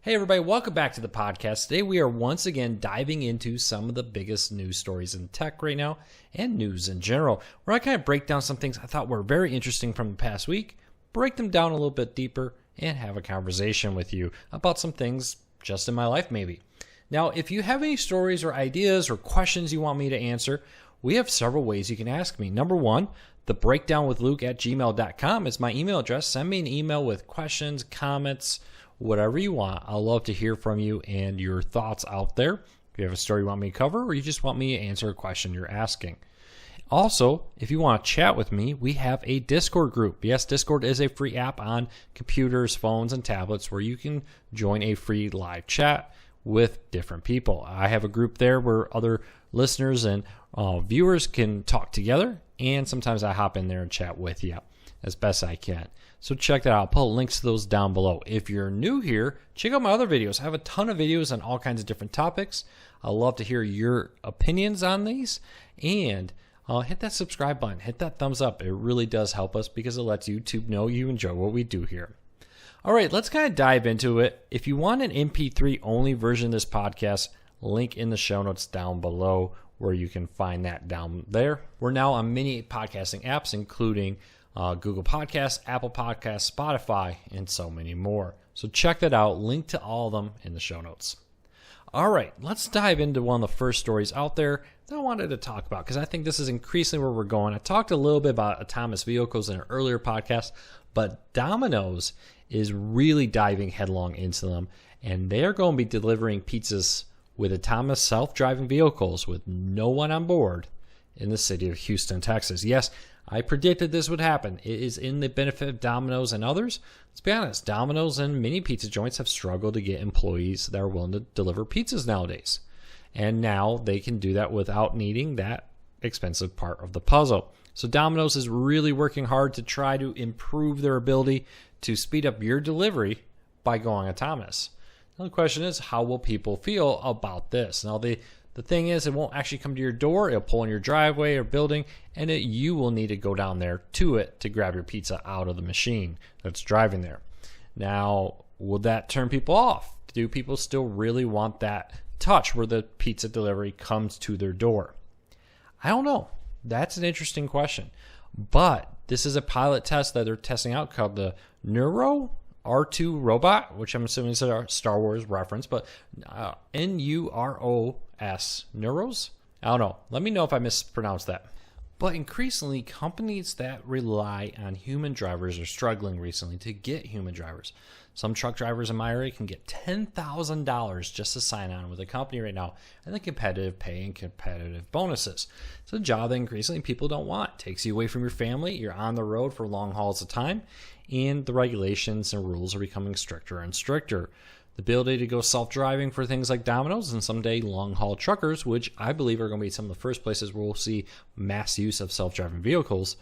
Hey everybody, welcome back to the podcast. Today we are once again diving into some of the biggest news stories in tech right now and news in general, where I kind of break down some things I thought were very interesting from the past week, break them down a little bit deeper, and have a conversation with you about some things just in my life maybe. Now, if you have any stories or ideas or questions you want me to answer, we have several ways you can ask me. Number one, thebreakdownwithluke@gmail.com is my email address. Send me an email with questions, comments, whatever you want. I'll love to hear from you and your thoughts out there. If you have a story you want me to cover or you just want me to answer a question you're asking. Also, if you want to chat with me, we have a Discord group. Yes, Discord is a free app on computers, phones, and tablets where you can join a free live chat with different people. I have a group there where other listeners and viewers can talk together, and sometimes I hop in there and chat with you as best I can. So check that out. I'll put links to those down below. If you're new here, check out my other videos. I have a ton of videos on all kinds of different topics. I'd love to hear your opinions on these. And hit that subscribe button. Hit that thumbs up. It really does help us because it lets YouTube know you enjoy what we do here. All right, let's kind of dive into it. If you want an MP3 only version of this podcast, link in the show notes down below where you can find that down there. We're now on many podcasting apps, including Google Podcasts, Apple Podcasts, Spotify, and so many more. So check that out. Link to all of them in the show notes. All right, let's dive into one of the first stories out there that I wanted to talk about because I think this is increasingly where we're going. I talked a little bit about autonomous vehicles in an earlier podcast, but Domino's is really diving headlong into them, and they're going to be delivering pizzas with autonomous self-driving vehicles with no one on board in the city of Houston, Texas. Yes, I predicted this would happen. It is in the benefit of Domino's and others. Let's be honest, Domino's and many pizza joints have struggled to get employees that are willing to deliver pizzas nowadays. And now they can do that without needing that expensive part of the puzzle. So Domino's is really working hard to try to improve their ability to speed up your delivery by going autonomous. Now the question is, how will people feel about this? Now the thing is, it won't actually come to your door. It'll pull in your driveway or building, and you will need to go down there to it to grab your pizza out of the machine that's driving there. Now, will that turn people off? Do people still really want that touch where the pizza delivery comes to their door? I don't know. That's an interesting question. But this is a pilot test that they're testing out called the Neuro R2 robot, which I'm assuming is a Star Wars reference, but N-U-R-O-S, Neuros? I don't know. Let me know if I mispronounced that. But increasingly, companies that rely on human drivers are struggling recently to get human drivers. Some truck drivers in my area can get $10,000 just to sign on with a company right now, and the competitive pay and competitive bonuses. It's a job that increasingly people don't want. It takes you away from your family. You're on the road for long hauls of time, and the regulations and rules are becoming stricter and stricter. The ability to go self-driving for things like Domino's and someday long-haul truckers, which I believe are going to be some of the first places where we'll see mass use of self-driving vehicles,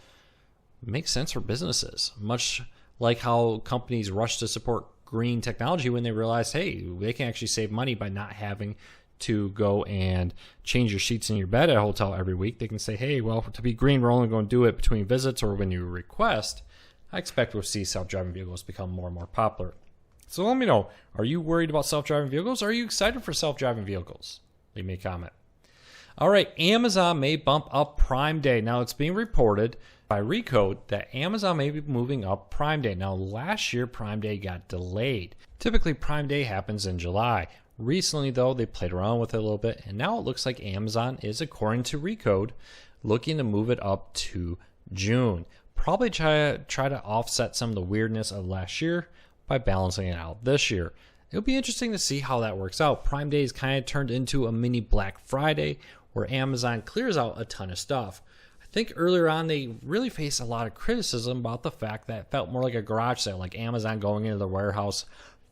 makes sense for businesses. Much like how companies rush to support green technology when they realize, hey, they can actually save money by not having to go and change your sheets in your bed at a hotel every week. They can say, hey, well, to be green, we're only going to do it between visits or when you request. I expect we'll see self-driving vehicles become more and more popular. So let me know, are you worried about self-driving vehicles? Are you excited for self-driving vehicles? Leave me a comment. All right, Amazon may bump up Prime Day. Now, it's being reported by Recode that Amazon may be moving up Prime Day. Now, last year, Prime Day got delayed. Typically, Prime Day happens in July. Recently, though, they played around with it a little bit, and now it looks like Amazon is, according to Recode, looking to move it up to June. Probably try to offset some of the weirdness of last year by balancing it out this year. It'll be interesting to see how that works out. Prime Day is kind of turned into a mini Black Friday where Amazon clears out a ton of stuff. I think earlier on they really faced a lot of criticism about the fact that it felt more like a garage sale, like Amazon going into the warehouse,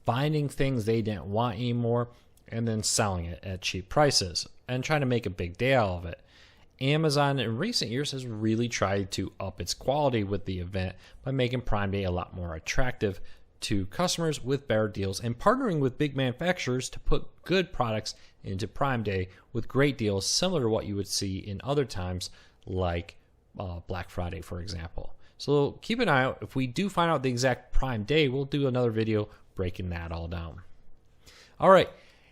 finding things they didn't want anymore, and then selling it at cheap prices and trying to make a big deal of it. Amazon in recent years has really tried to up its quality with the event by making Prime Day a lot more attractive to customers with better deals and partnering with big manufacturers to put good products into Prime Day with great deals similar to what you would see in other times like Black Friday, for example. So keep an eye out. If we do find out the exact Prime Day, we'll do another video breaking that all down. All right,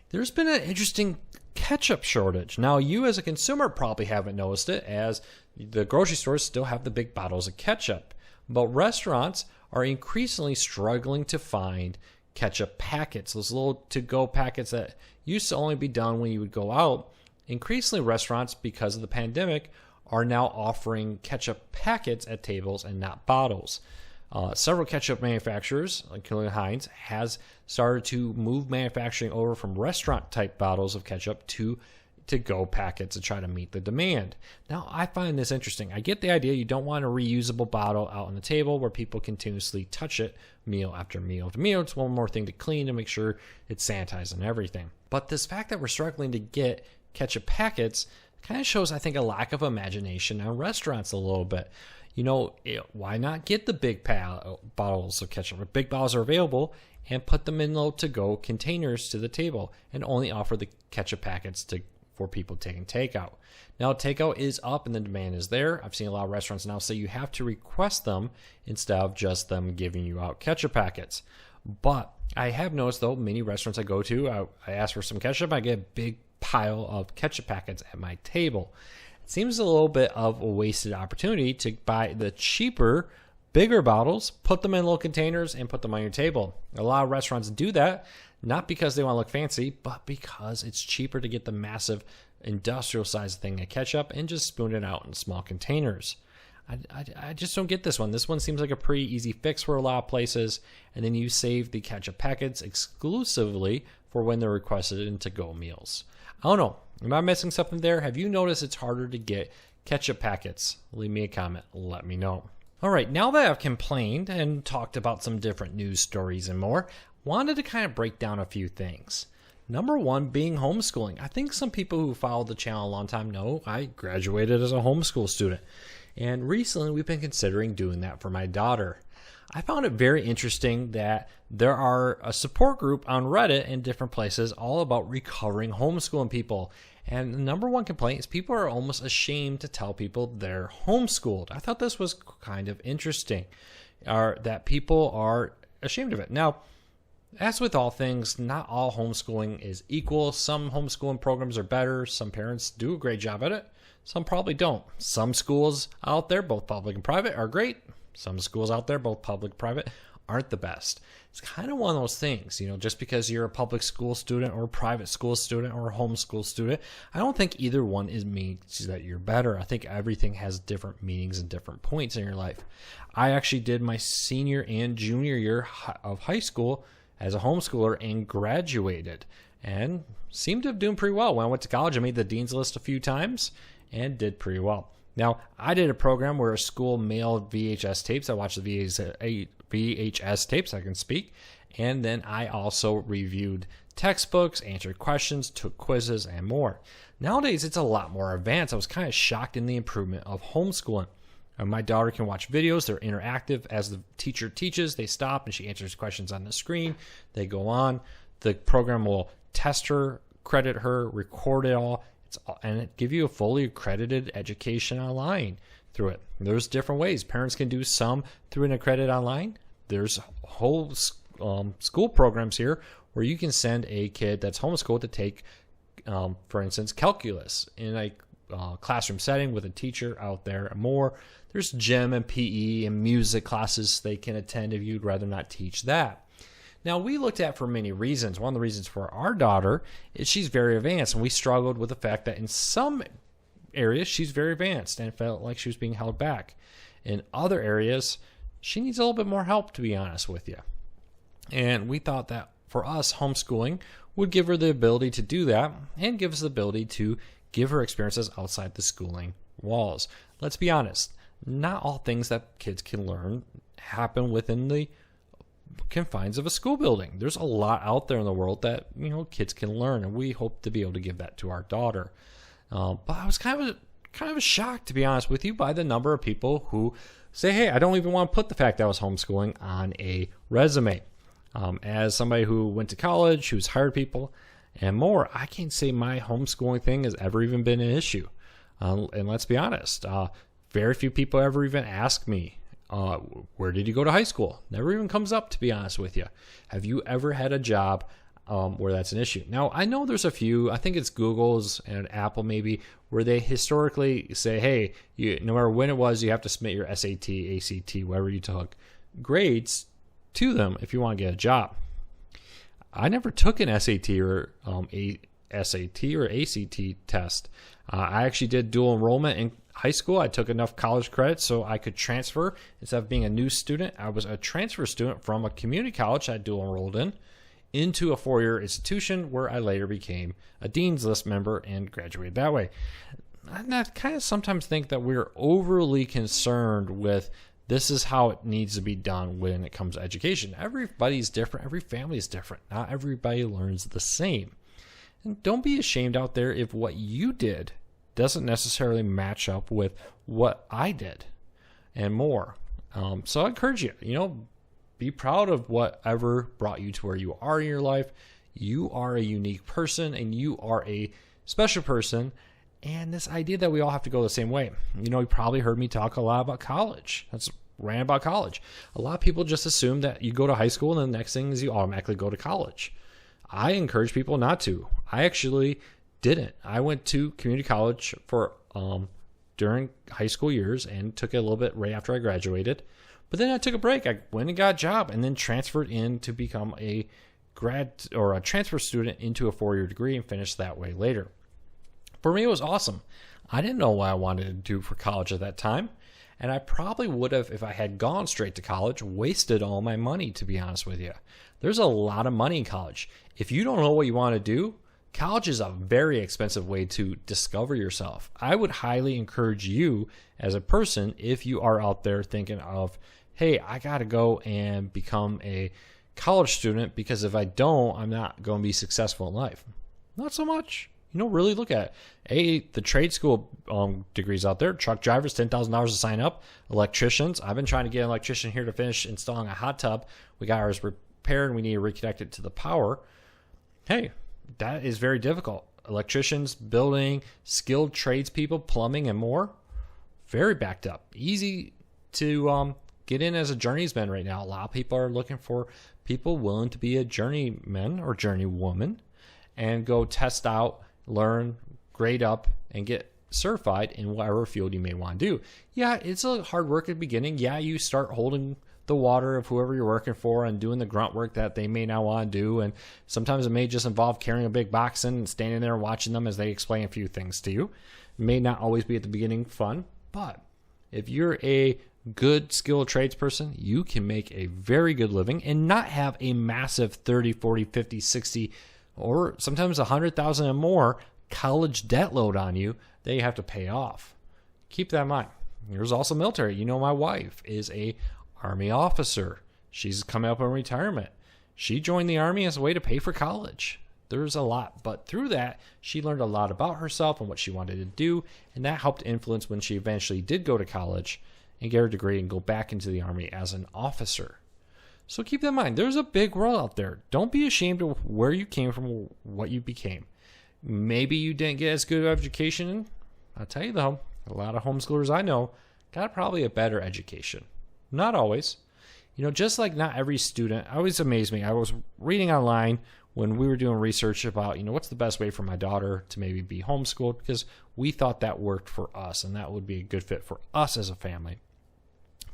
there's been an interesting ketchup shortage. Now, you as a consumer probably haven't noticed it, as the grocery stores still have the big bottles of ketchup. But restaurants are increasingly struggling to find ketchup packets, those little to-go packets that used to only be done when you would go out. Increasingly, restaurants, because of the pandemic, are now offering ketchup packets at tables and not bottles. Several ketchup manufacturers, including Heinz, has started to move manufacturing over from restaurant-type bottles of ketchup to go packets to try to meet the demand. Now, I find this interesting. I get the idea you don't want a reusable bottle out on the table where people continuously touch it meal after meal after meal. It's one more thing to clean to make sure it's sanitized and everything. But this fact that we're struggling to get ketchup packets kind of shows, I think, a lack of imagination on restaurants a little bit. Why not get the big bottles of ketchup? If big bottles are available, and put them in little to-go containers to the table and only offer the ketchup packets for people taking takeout. Now, takeout is up and the demand is there. I've seen a lot of restaurants now say you have to request them instead of just them giving you out ketchup packets. But I have noticed, though, many restaurants I go to, I ask for some ketchup, I get a big pile of ketchup packets at my table. It seems a little bit of a wasted opportunity to buy the cheaper, bigger bottles, put them in little containers, and put them on your table. A lot of restaurants do that, not because they want to look fancy, but because it's cheaper to get the massive industrial-sized thing of ketchup and just spoon it out in small containers. I just don't get this one. This one seems like a pretty easy fix for a lot of places, and then you save the ketchup packets exclusively for when they're requested in to-go meals. I don't know. Am I missing something there? Have you noticed it's harder to get ketchup packets? Leave me a comment. Let me know. All right, now that I've complained and talked about some different news stories and more, wanted to kind of break down a few things. Number one being homeschooling. I think some people who followed the channel a long time know I graduated as a homeschool student. And recently we've been considering doing that for my daughter. I found it very interesting that there are a support group on Reddit and different places all about recovering homeschooling people. And the number one complaint is people are almost ashamed to tell people they're homeschooled. I thought this was kind of interesting, that people are ashamed of it. Now, as with all things, not all homeschooling is equal. Some homeschooling programs are better. Some parents do a great job at it. Some probably don't. Some schools out there, both public and private, are great. Some schools out there, both public and private, aren't the best. It's kind of one of those things, just because you're a public school student or a private school student or a homeschool student, I don't think either one means that you're better. I think everything has different meanings and different points in your life. I actually did my senior and junior year of high school as a homeschooler and graduated and seemed to have done pretty well. When I went to college, I made the dean's list a few times and did pretty well. Now, I did a program where a school mailed VHS tapes. I watched the VHS tapes, I can speak. And then I also reviewed textbooks, answered questions, took quizzes, and more. Nowadays, it's a lot more advanced. I was kind of shocked in the improvement of homeschooling. My daughter can watch videos. They're interactive. As the teacher teaches, they stop and she answers questions on the screen. They go on. The program will test her, credit her, record it all. And it give you a fully accredited education online through it. There's different ways. Parents can do some through an accredited online. There's whole school programs here where you can send a kid that's homeschooled to take, for instance, calculus in a classroom setting with a teacher out there and more. There's gym and PE and music classes they can attend if you'd rather not teach that. Now, we looked at for many reasons. One of the reasons for our daughter is she's very advanced, and we struggled with the fact that in some areas she's very advanced and felt like she was being held back. In other areas, she needs a little bit more help, to be honest with you. And we thought that for us, homeschooling would give her the ability to do that and give us the ability to give her experiences outside the schooling walls. Let's be honest, not all things that kids can learn happen within the confines of a school building. There's a lot out there in the world that kids can learn, and we hope to be able to give that to our daughter. But I was kind of shocked, to be honest with you, by the number of people who say, "Hey, I don't even want to put the fact that I was homeschooling on a resume." As somebody who went to college, who's hired people, and more, I can't say my homeschooling thing has ever even been an issue. And let's be honest, very few people ever even ask me, where did you go to high school? Never even comes up, to be honest with you. Have you ever had a job where that's an issue. Now, I know there's a few, I think it's Google's and Apple maybe, where they historically say, hey, no matter when it was, you have to submit your SAT, ACT, whatever you took, grades to them if you want to get a job. I never took an SAT or SAT or ACT test. I actually did dual enrollment in high school. I took enough college credits so I could transfer. Instead of being a new student, I was a transfer student from a community college I dual enrolled in into a four-year institution where I later became a Dean's List member and graduated that way. I kind of sometimes think that we're overly concerned with this is how it needs to be done when it comes to education. Everybody's different. Every family is different. Not everybody learns the same. And don't be ashamed out there if what you did doesn't necessarily match up with what I did and more. So I encourage you, be proud of whatever brought you to where you are in your life. You are a unique person and you are a special person. And this idea that we all have to go the same way. You probably heard me talk a lot about college. That's rant about college. A lot of people just assume that you go to high school and the next thing is you automatically go to college. I encourage people not to. I actually didn't. I went to community college for during high school years and took it a little bit right after I graduated. But then I took a break. I went and got a job and then transferred in to become a grad or a transfer student into a four-year degree and finished that way later. For me, it was awesome. I didn't know what I wanted to do for college at that time. And I probably would have, if I had gone straight to college, wasted all my money, to be honest with you. There's a lot of money in college. If you don't know what you want to do, college is a very expensive way to discover yourself. I would highly encourage you as a person, if you are out there thinking of, hey, I got to go and become a college student because if I don't, I'm not going to be successful in life. Not so much. Really look at it. The trade school degrees out there. Truck drivers, $10,000 to sign up. Electricians. I've been trying to get an electrician here to finish installing a hot tub. We got ours repaired and we need to reconnect it to the power. Hey, that is very difficult. Electricians, building, skilled tradespeople, plumbing, and more. Very backed up. Easy to get in as a journeyman right now. A lot of people are looking for people willing to be a journeyman or journeywoman and go test out, learn, grade up, and get certified in whatever field you may want to do. Yeah, it's a hard work at the beginning. Yeah, you start holding the water of whoever you're working for and doing the grunt work that they may not want to do. And sometimes it may just involve carrying a big box in and standing there and watching them as they explain a few things to you. It may not always be at the beginning fun, but if you're a good skilled tradesperson, you can make a very good living and not have a massive 30, 40, 50, 60, or sometimes 100,000 and more college debt load on you that you have to pay off. Keep that in mind. There's also military. My wife is a Army officer. She's coming up on retirement. She joined the Army as a way to pay for college. There's a lot, but through that, she learned a lot about herself and what she wanted to do, and that helped influence when she eventually did go to college and get her degree and go back into the Army as an officer. So keep that in mind. There's a big world out there. Don't be ashamed of where you came from, what you became. Maybe you didn't get as good of education. I'll tell you though, a lot of homeschoolers I know got probably a better education. Not always. Just like not every student, always amazed me. I was reading online when we were doing research about, what's the best way for my daughter to maybe be homeschooled, because we thought that worked for us and that would be a good fit for us as a family.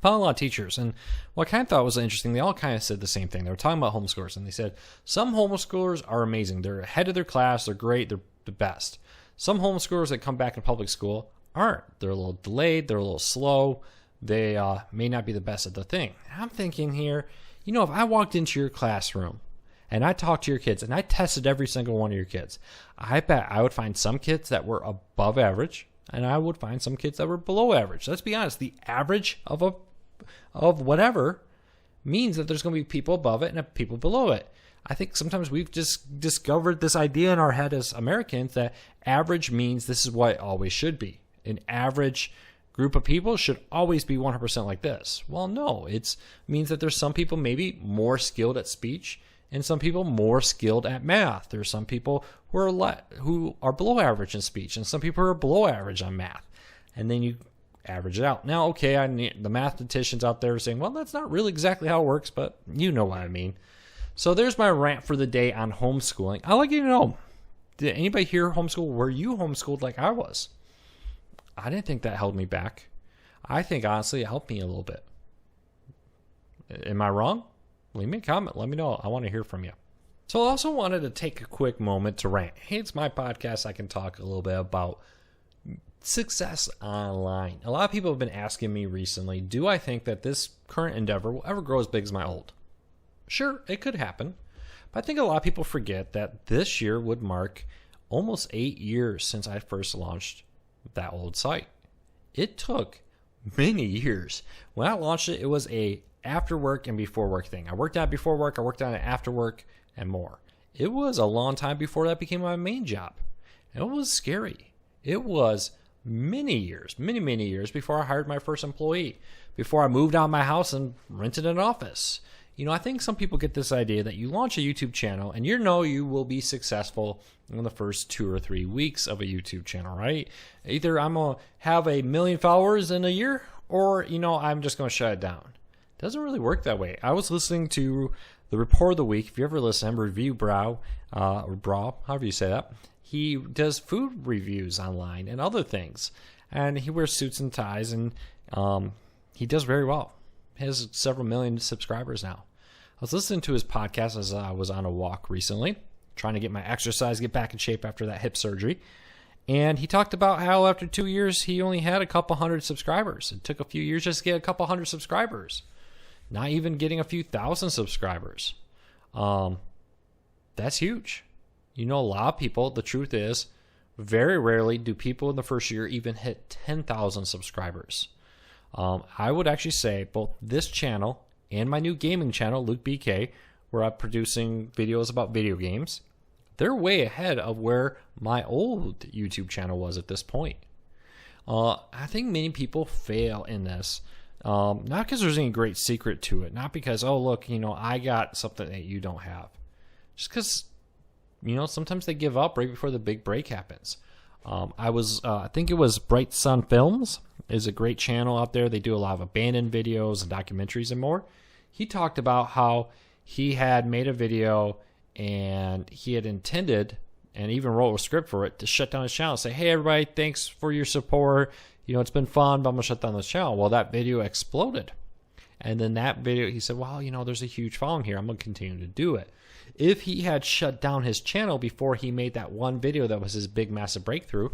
Found a lot of teachers, and what I kind of thought was interesting, they all kind of said the same thing. They were talking about homeschoolers, and they said some homeschoolers are amazing. They're ahead of their class. They're great. They're the best. Some homeschoolers that come back in public school aren't. They're a little delayed. They're a little slow. They may not be the best at the thing. I'm thinking here, if I walked into your classroom and I talked to your kids and I tested every single one of your kids, I bet I would find some kids that were above average and I would find some kids that were below average. Let's be honest. The average of whatever means that there's going to be people above it and people below it. I think sometimes we've just discovered this idea in our head as Americans that average means this is what it always should be. An average group of people should always be 100% like this. Well, no, it means that there's some people maybe more skilled at speech and some people more skilled at math. There's some people who are below average in speech and some people who are below average on math. And then you average it out. Now, okay, the mathematicians out there are saying, well, that's not really exactly how it works, but you know what I mean. So there's my rant for the day on homeschooling. I'd like you to know, did anybody here homeschool? Were you homeschooled like I was? I didn't think that held me back. I think, honestly, it helped me a little bit. Am I wrong? Leave me a comment. Let me know. I want to hear from you. So I also wanted to take a quick moment to rant. Hey, it's my podcast. I can talk a little bit about success online. A lot of people have been asking me recently, do I think that this current endeavor will ever grow as big as my old? Sure, it could happen. But I think a lot of people forget that this year would mark almost 8 years since I first launched that old site. It took many years. When I launched it, it was a after work and before work thing. I worked on it before work, I worked on it after work, and more. It was a long time before that became my main job. And it was scary. It was many years before I hired my first employee, before I moved out of my house and rented an office. I think some people get this idea that you launch a YouTube channel and you will be successful in the first 2 or 3 weeks of a YouTube channel, right? Either I'm going to have 1 million followers in a year or, I'm just going to shut it down. It doesn't really work that way. I was listening to the Report of the Week. If you ever listen to him, Review Brow, or Bra, however you say that. He does food reviews online and other things. And he wears suits and ties, and he does very well. He has several million subscribers now. I was listening to his podcast as I was on a walk recently, trying to get my exercise, get back in shape after that hip surgery. And he talked about how after 2 years, he only had a couple hundred subscribers. It took a few years just to get a couple hundred subscribers. Not even getting a few thousand subscribers. That's huge. A lot of people, the truth is, very rarely do people in the first year even hit 10,000 subscribers. I would actually say both this channel and my new gaming channel, Luke BK, where I'm producing videos about video games, they're way ahead of where my old YouTube channel was at this point. I think many people fail in this. Not because there's any great secret to it. Not because, oh, look, I got something that you don't have. Just because, sometimes they give up right before the big break happens. I think it was Bright Sun Films is a great channel out there. They do a lot of abandoned videos and documentaries and more. He talked about how he had made a video and he had intended and even wrote a script for it to shut down his channel and say, hey, everybody, thanks for your support. It's been fun, but I'm going to shut down this channel. Well, that video exploded. And then that video, he said, well, there's a huge following here. I'm going to continue to do it. If he had shut down his channel before he made that one video that was his big, massive breakthrough,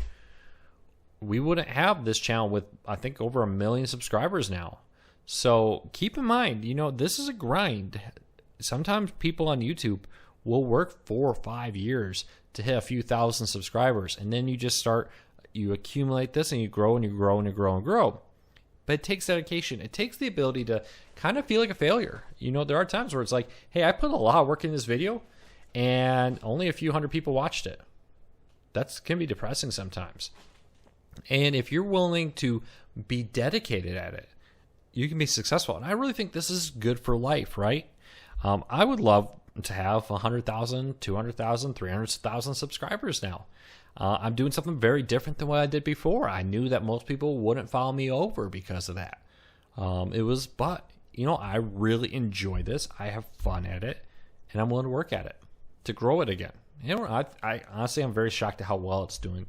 we wouldn't have this channel with, I think, over 1 million subscribers now. So keep in mind, this is a grind. Sometimes people on YouTube will work 4 or 5 years to hit a few thousand subscribers. And then you accumulate this and you grow and you grow and you grow and grow. But it takes dedication. It takes the ability to kind of feel like a failure. There are times where it's like, hey, I put a lot of work in this video and only a few hundred people watched it. That can be depressing sometimes. And if you're willing to be dedicated at it, you can be successful. And I really think this is good for life, right? I would love to have 100,000, 200,000, 300,000 subscribers now. I'm doing something very different than what I did before. I knew that most people wouldn't follow me over because of that. I really enjoy this. I have fun at it, and I'm willing to work at it to grow it again. I honestly, I'm very shocked at how well it's doing.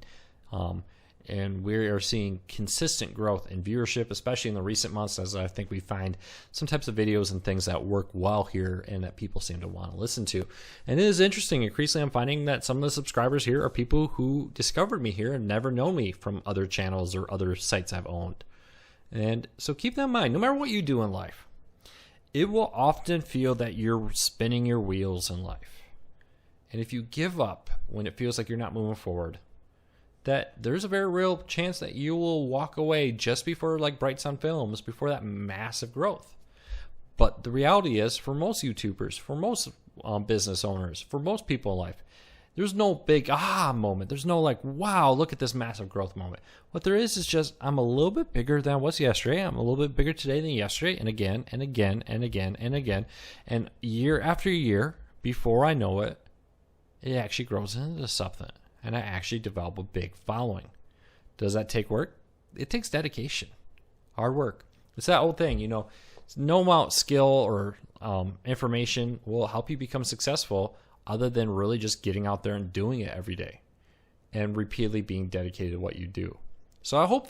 And we are seeing consistent growth in viewership, especially in the recent months, as I think we find some types of videos and things that work well here and that people seem to want to listen to. And it is interesting. Increasingly, I'm finding that some of the subscribers here are people who discovered me here and never known me from other channels or other sites I've owned. And so keep that in mind. No matter what you do in life, it will often feel that you're spinning your wheels in life. And if you give up when it feels like you're not moving forward, that there's a very real chance that you will walk away just before, like Bright Sun Films, before that massive growth. But the reality is, for most YouTubers, for most business owners, for most people in life, there's no big aha moment. There's no like, wow, look at this massive growth moment. What there is just, I'm a little bit bigger than I was yesterday. I'm a little bit bigger today than yesterday, and again, and again, and again, and again. And year after year, before I know it, it actually grows into something. And I actually develop a big following. Does that take work? It takes dedication, hard work. It's that old thing, No amount of skill or information will help you become successful other than really just getting out there and doing it every day and repeatedly being dedicated to what you do. So I hope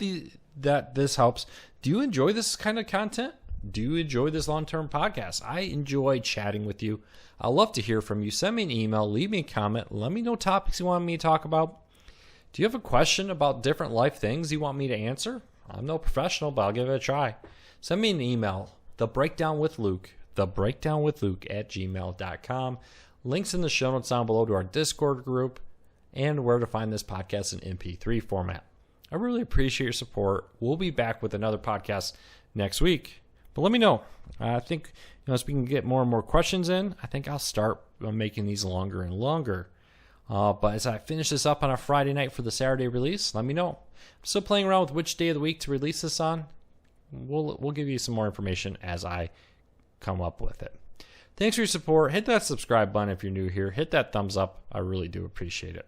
that this helps. Do you enjoy this kind of content? Do you enjoy this long-term podcast? I enjoy chatting with you. I'd love to hear from you. Send me an email, leave me a comment, let me know topics you want me to talk about. Do you have a question about different life things you want me to answer? I'm no professional, but I'll give it a try. Send me an email, thebreakdownwithluke@gmail.com. Links in the show notes down below to our Discord group and where to find this podcast in MP3 format. I really appreciate your support. We'll be back with another podcast next week. But let me know. I think as we can get more and more questions in, I think I'll start making these longer and longer. But as I finish this up on a Friday night for the Saturday release, let me know. I'm still playing around with which day of the week to release this on. We'll give you some more information as I come up with it. Thanks for your support. Hit that subscribe button if you're new here. Hit that thumbs up. I really do appreciate it.